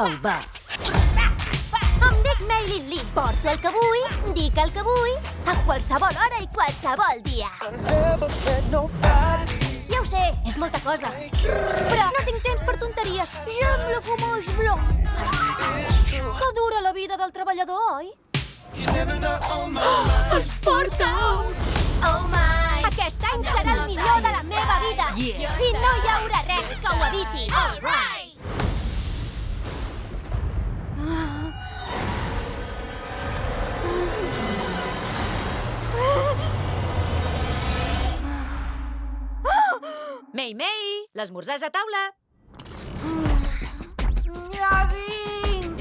El Bugs. Em dic Maylin Lee. Porto el que vull, dic el que vull, a qualsevol hora i qualsevol dia. Ja ho sé, és molta cosa. Però no tinc temps per tonteries. J'aime le fromage blanc. Que dura la vida del treballador, oi? Es porta! Oh my! Aquest any serà el millor de la meva vida. I no hi haurà res que ho eviti. All right! Mei, l'esmorzar és a taula. Ja vinc!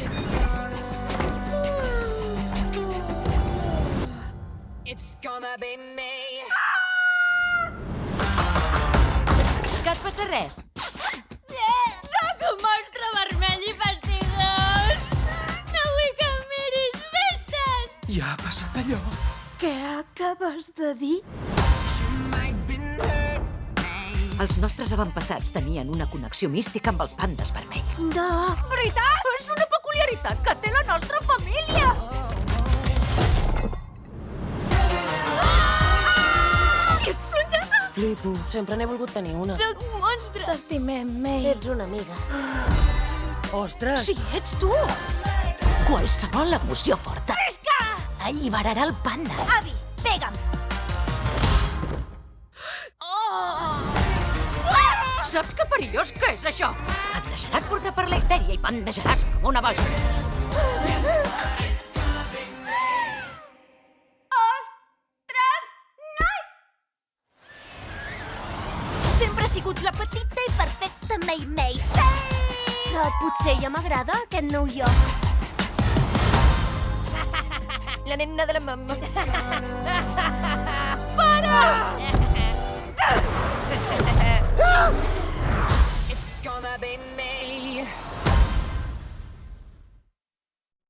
It's gonna be me. Que et passa res? Sóc un monstre vermell i fastigós! No vull que em miris, vés-te'n! Ja ha passat allò. Què acabes de dir? Els nostres avantpassats tenien una connexió mística amb els pandes vermells. De veritat? És una peculiaritat que té la nostra família! Ets frangeta? Flipo, sempre n'he volgut tenir una. Sóc un monstre! T'estimem, May. Ets una amiga. Ostres! Sí, ets tu! Qualsevol emoció forta Visca! alliberarà el panda. Avi, pega'm! Saps que perillós que és això? Et deixaràs portar per la histèria i pandejaràs com una boja. Ostres! Noi! Sempre ha sigut la petita i perfecta May. Sí! Però potser ja m'agrada aquest nou lloc. La nena de la mamma. Para!